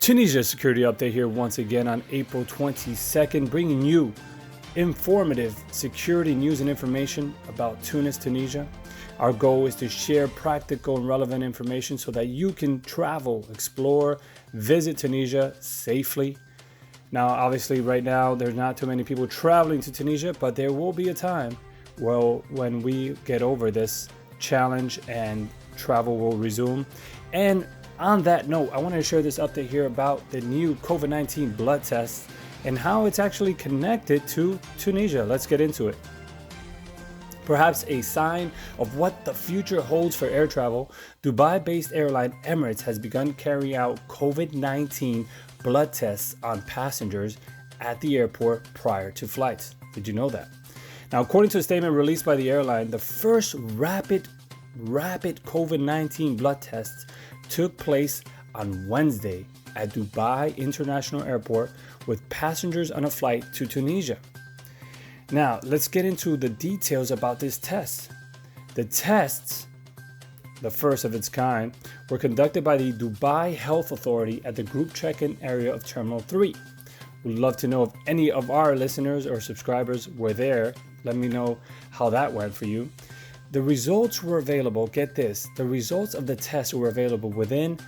Tunisia security update here once again on April 22nd, bringing you informative security news and information about Tunis, Tunisia. Our goal is to share practical and relevant information so that you can travel, explore, visit Tunisia safely. Now, obviously, right now, there's not too many people traveling to Tunisia, but there will be a time, when we get over this challenge and travel will resume. And on that note, I want to share this update here about the new COVID-19 blood test and how it's actually connected to Tunisia. Let's get into it. Perhaps a sign of what the future holds for air travel, Dubai-based airline Emirates has begun carrying out COVID-19 blood tests on passengers at the airport prior to flights. Did you know that? Now, according to a statement released by the airline, the first rapid COVID-19 blood tests took place on Wednesday at Dubai International Airport with passengers on a flight to Tunisia. Now, let's get into the details about this test. The tests, the first of its kind, were conducted by the Dubai Health Authority at the group check-in area of Terminal 3. We'd love to know if any of our listeners or subscribers were there. Let me know how that went for you. The results were available, get this, the results of the test were available within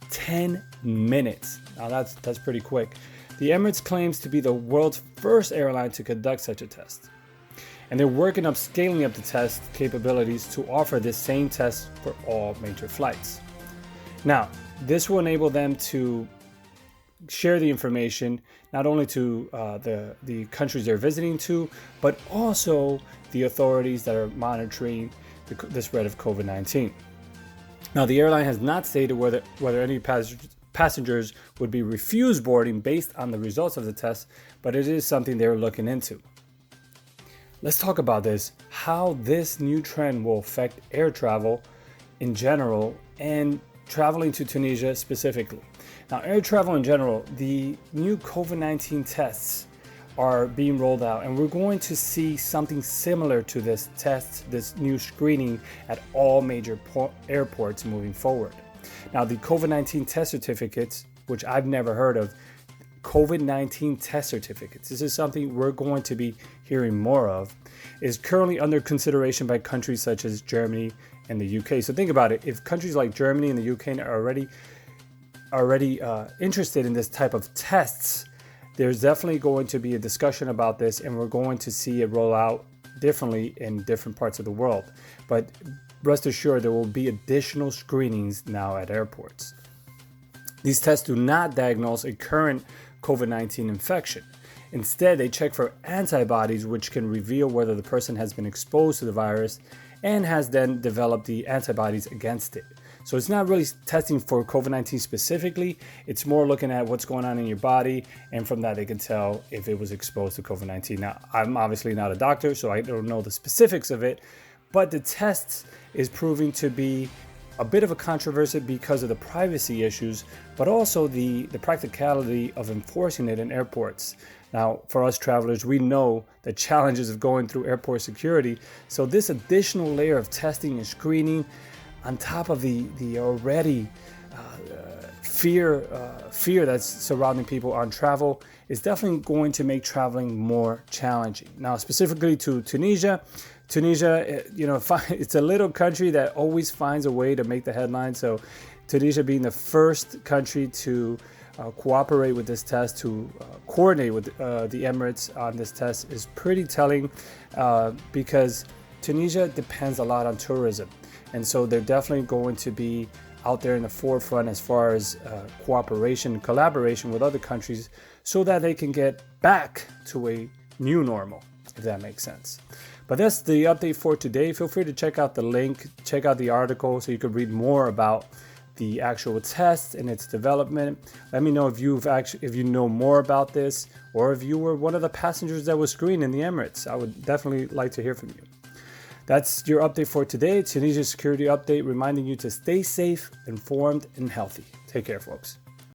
10 minutes. Now that's pretty quick. The Emirates claims to be the world's first airline to conduct such a test. And they're working up scaling up the test capabilities to offer this same test for all major flights. Now, this will enable them to share the information not only to the countries they're visiting to, but also the authorities that are monitoring the spread of COVID-19. Now, the airline has not stated whether any passengers would be refused boarding based on the results of the test, but it is something they're looking into. Let's talk about this, how this new trend will affect air travel in general and traveling to Tunisia specifically. Now, air travel in general, the new COVID-19 tests are being rolled out, and we're going to see something similar to this test, this new screening at all major airports moving forward. Now, the COVID-19 test certificates, which I've never heard of, COVID-19 test certificates, this is something we're going to be hearing more of, is currently under consideration by countries such as Germany and the UK. So think about it, if countries like Germany and the UK are already interested in this type of tests, there's definitely going to be a discussion about this, and we're going to see it roll out differently in different parts of the world. But rest assured, there will be additional screenings now at airports. These tests do not diagnose a current COVID-19 infection. Instead, they check for antibodies, which can reveal whether the person has been exposed to the virus and has then developed the antibodies against it. So it's not really testing for COVID-19 specifically, it's more looking at what's going on in your body, and from that they can tell if it was exposed to COVID-19. Now, I'm obviously not a doctor, so I don't know the specifics of it, but the test is proving to be a bit of a controversy because of the privacy issues, but also the practicality of enforcing it in airports. Now, for us travelers, we know the challenges of going through airport security, so this additional layer of testing and screening on top of the already fear that's surrounding people on travel is definitely going to make traveling more challenging. Now, specifically to Tunisia, it's a little country that always finds a way to make the headlines. So Tunisia being the first country to cooperate with this test, to coordinate with the Emirates on this test is pretty telling because Tunisia depends a lot on tourism. And so they're definitely going to be out there in the forefront as far as cooperation, collaboration with other countries so that they can get back to a new normal, if that makes sense. But that's the update for today. Feel free to check out the link, check out the article so you can read more about the actual test and its development. Let me know if you know more about this, or if you were one of the passengers that was screened in the Emirates. I would definitely like to hear from you. That's your update for today. Tunisia security update reminding you to stay safe, informed, and healthy. Take care, folks.